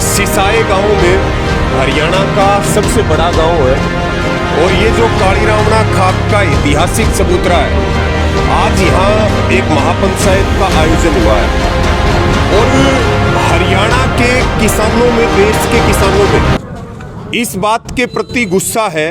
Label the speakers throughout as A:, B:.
A: सिसाए गांव में हरियाणा का सबसे बड़ा गांव है और ये जो कालीरावणा खाप का ऐतिहासिक चबूतरा है, आज यहाँ एक महापंचायत का आयोजन हुआ है और हरियाणा के किसानों में, देश के किसानों में इस बात के प्रति गुस्सा है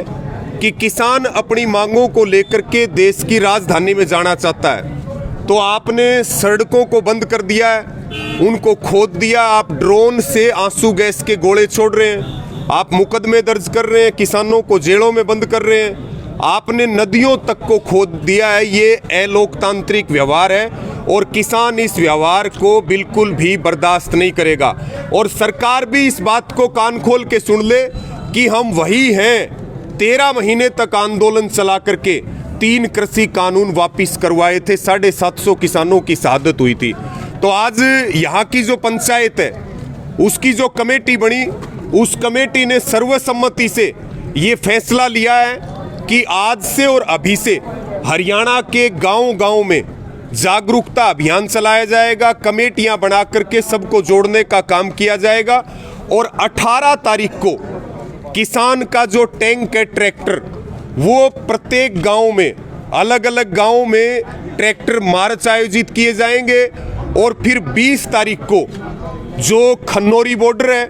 A: कि किसान अपनी मांगों को लेकर के देश की राजधानी में जाना चाहता है, तो आपने सड़कों को बंद कर दिया है, उनको खोद दिया। आप ड्रोन से आंसू गैस के गोले छोड़ रहे हैं, आप मुकदमे दर्ज कर रहे हैं, किसानों को जेलों में बंद कर रहे हैं, आपने नदियों तक को खोद दिया है। ये अलोकतांत्रिक व्यवहार है और किसान इस व्यवहार को बिल्कुल भी बर्दाश्त नहीं करेगा। और सरकार भी इस बात को कान खोल के सुन ले कि हम वही हैं। 13 महीने तक आंदोलन चला करके 3 कृषि कानून वापिस करवाए थे, 750 किसानों की शहादत हुई थी। तो आज यहाँ की जो पंचायत है, उसकी जो कमेटी बनी, उस कमेटी ने सर्वसम्मति से ये फैसला लिया है कि आज से और अभी से हरियाणा के गांव-गांव में जागरूकता अभियान चलाया जाएगा, कमेटियां बना करके सबको जोड़ने का काम किया जाएगा और 18 तारीख को किसान का जो टैंक है, ट्रैक्टर, वो प्रत्येक गांव में, अलग अलग गांव में ट्रैक्टर मार्च आयोजित किए जाएंगे और फिर 20 तारीख को जो खन्नौरी बॉर्डर है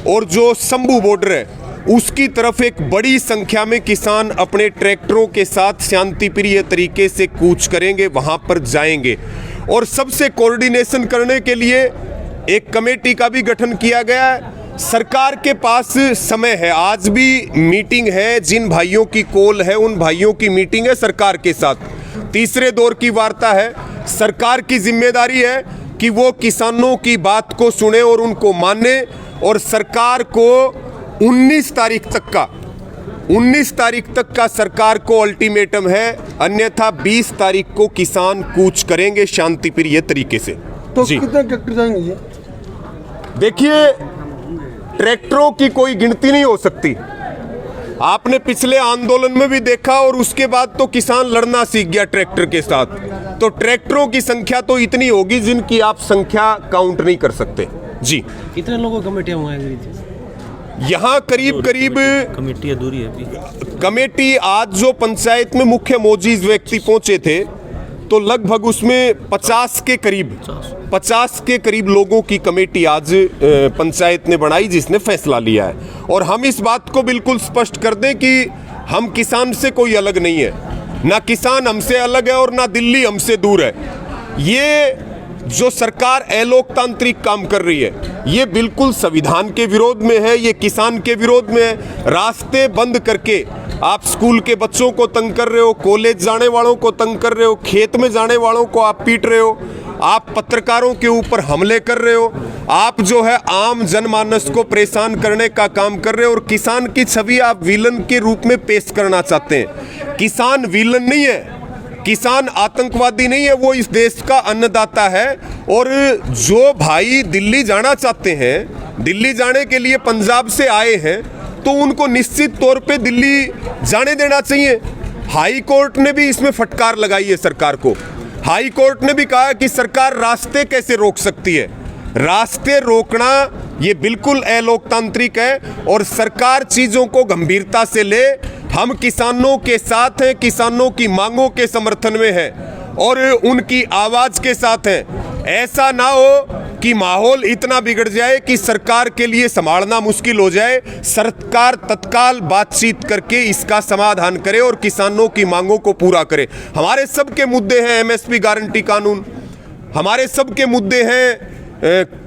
A: और जो शंभू बॉर्डर है, उसकी तरफ एक बड़ी संख्या में किसान अपने ट्रैक्टरों के साथ शांतिप्रिय तरीके से कूच करेंगे, वहां पर जाएंगे। और सबसे कोऑर्डिनेशन करने के लिए एक कमेटी का भी गठन किया गया है। सरकार के पास समय है, आज भी मीटिंग है, जिन भाइयों की कॉल है उन भाइयों की मीटिंग है सरकार के साथ, तीसरे दौर की वार्ता है। सरकार की जिम्मेदारी है कि वो किसानों की बात को सुने और उनको माने और सरकार को 19 तारीख तक का सरकार को अल्टीमेटम है, अन्यथा 20 तारीख को किसान कूच करेंगे शांतिप्रिय तरीके से।
B: तो कितने ट्रैक्टर जाएंगे?
A: देखिए, ट्रैक्टरों की कोई गिनती नहीं हो सकती। आपने पिछले आंदोलन में भी देखा और उसके बाद तो किसान लड़ना सीख गया ट्रैक्टर के साथ। तो ट्रैक्टरों की संख्या तो इतनी होगी जिनकी आप संख्या काउंट नहीं कर सकते। जी,
C: कितने लोगों की कमेटियां हुआ है?
A: यहाँ करीब
C: कमेटी अधूरी है।
A: कमेटी आज जो पंचायत में मुख्य मोजीज व्यक्ति पहुंचे थे, तो लगभग उसमें 50 के करीब लोगों की कमेटी आज पंचायत ने बनाई, जिसने फैसला लिया है। और हम इस बात को बिल्कुल स्पष्ट कर दें कि हम किसान से कोई अलग नहीं है, ना किसान हमसे अलग है और ना दिल्ली हमसे दूर है। ये जो सरकार अलोकतांत्रिक काम कर रही है, ये बिल्कुल संविधान के विरोध में है, ये किसान के विरोध में है। रास्ते बंद करके आप स्कूल के बच्चों को तंग कर रहे हो, कॉलेज जाने वालों को तंग कर रहे हो, खेत में जाने वालों को आप पीट रहे हो, आप पत्रकारों के ऊपर हमले कर रहे हो, आप जो है आम जनमानस को परेशान करने का काम कर रहे हो और किसान की छवि आप विलन के रूप में पेश करना चाहते हैं। किसान विलन नहीं है, किसान आतंकवादी नहीं है, वो इस देश का अन्नदाता है। और जो भाई दिल्ली जाना चाहते हैं, दिल्ली जाने के लिए पंजाब से आए हैं, तो उनको निश्चित तौर पे दिल्ली जाने देना चाहिए। हाई कोर्ट ने भी इसमें फटकार लगाई है सरकार को। हाई कोर्ट ने भी कहा कि सरकार रास्ते कैसे रोक सकती है। रास्ते रोकना ये बिल्कुल अलोकतांत्रिक है और सरकार चीजों को गंभीरता से ले। हम किसानों के साथ हैं, किसानों की मांगों के समर्थन में है और उनकी आवाज के साथ हैं। ऐसा ना हो कि माहौल इतना बिगड़ जाए कि सरकार के लिए संभालना मुश्किल हो जाए। सरकार तत्काल बातचीत करके इसका समाधान करे और किसानों की मांगों को पूरा करे। हमारे सबके मुद्दे हैं एमएसपी गारंटी कानून, हमारे सबके मुद्दे हैं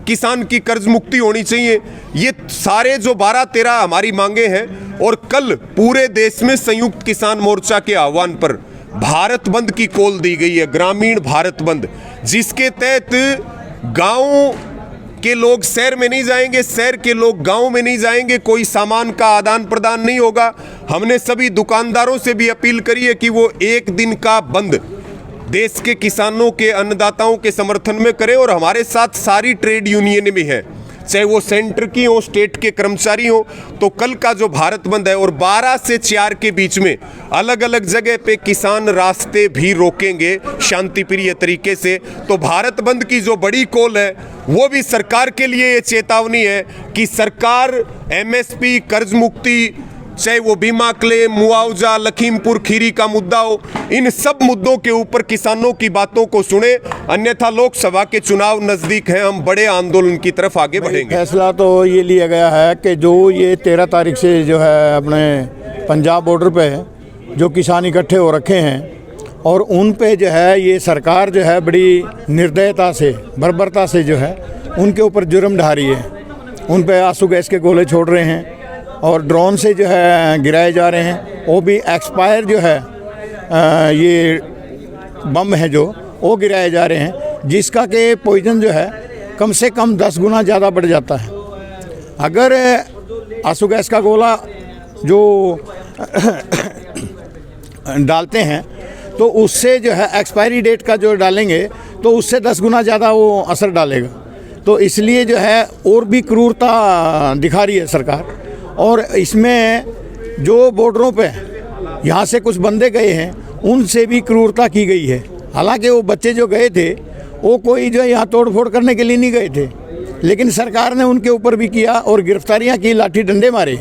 A: किसान की कर्ज मुक्ति होनी चाहिए। ये सारे जो 12-13 हमारी मांगे हैं। और कल पूरे देश में संयुक्त किसान मोर्चा के आह्वान पर भारत बंद की कॉल दी गई है, ग्रामीण भारत बंद। जिसके तहत गांव के लोग शहर में नहीं जाएंगे, शहर के लोग गांव में नहीं जाएंगे, कोई सामान का आदान प्रदान नहीं होगा। हमने सभी दुकानदारों से भी अपील करी है कि वो एक दिन का बंद देश के किसानों के अन्नदाताओं के समर्थन में करें। और हमारे साथ सारी ट्रेड यूनियन भी हैं, चाहे वो सेंटर की हो, स्टेट के कर्मचारी हो। तो कल का जो भारत बंद है और 12 से 4 के बीच में अलग अलग जगह पे किसान रास्ते भी रोकेंगे शांतिप्रिय तरीके से। तो भारत बंद की जो बड़ी कॉल है वो भी सरकार के लिए ये चेतावनी है कि सरकार एमएसपी, कर्ज मुक्ति, चाहे वो बीमा क्लेम, मुआवजा, लखीमपुर खीरी का मुद्दा हो, इन सब मुद्दों के ऊपर किसानों की बातों को सुने। अन्यथा लोकसभा के चुनाव नजदीक हैं, हम बड़े आंदोलन की तरफ आगे बढ़ेंगे।
D: फैसला तो ये लिया गया है कि जो ये 13 तारीख से जो है अपने पंजाब बॉर्डर पे जो किसान इकट्ठे हो रखे हैं और उन पे जो है ये सरकार जो है बड़ी निर्दयता से, बर्बरता से जो है उनके ऊपर जुर्म ढा रही है। उन पे आंसू गैस के गोले छोड़ रहे हैं और ड्रोन से जो है गिराए जा रहे हैं। वो भी एक्सपायर जो है ये बम है जो वो गिराए जा रहे हैं, जिसका कि पॉइजन जो है कम से कम 10 गुना ज़्यादा बढ़ जाता है। अगर आंसू गैस का गोला जो डालते हैं तो उससे जो है एक्सपायरी डेट का जो डालेंगे तो उससे 10 गुना ज़्यादा वो असर डालेगा। तो इसलिए जो है और भी क्रूरता दिखा रही है सरकार। और इसमें जो बॉर्डरों पे यहाँ से कुछ बंदे गए हैं उनसे भी क्रूरता की गई है। हालांकि वो बच्चे जो गए थे वो कोई जो यहाँ तोड़ फोड़ करने के लिए नहीं गए थे, लेकिन सरकार ने उनके ऊपर भी किया और गिरफ्तारियाँ की, लाठी डंडे मारे।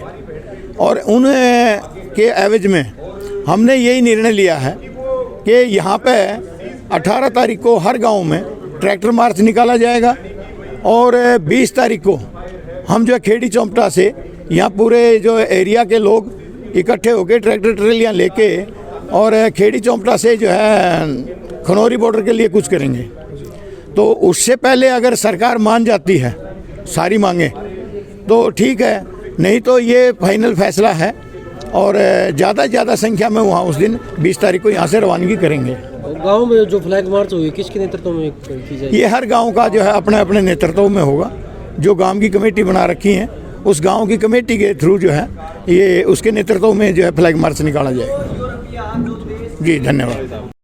D: और उन के एवज में हमने यही निर्णय लिया है कि यहाँ पे 18 तारीख को हर गांव में ट्रैक्टर मार्च निकाला जाएगा और 20 तारीख को हम जो है खेड़ी चौपटा से यहाँ पूरे जो एरिया के लोग इकट्ठे होकर ट्रैक्टर ट्रेलियाँ लेके और खेड़ी चौपटा से जो है खनौरी बॉर्डर के लिए कुछ करेंगे। तो उससे पहले अगर सरकार मान जाती है सारी मांगे तो ठीक है, नहीं तो ये फाइनल फैसला है और ज़्यादा से ज़्यादा संख्या में वहाँ उस दिन 20 तारीख को यहाँ से रवानगी करेंगे।
C: गांव में जो फ्लैग मार्च हुई किसके नेतृत्व में की जाएगी?
D: ये हर गांव का जो है अपने अपने नेतृत्व में होगा। जो गांव की कमेटी बना रखी है उस गांव की कमेटी के थ्रू जो है ये उसके नेतृत्व में जो है फ्लैग मार्च निकाला जाएगा। जी धन्यवाद।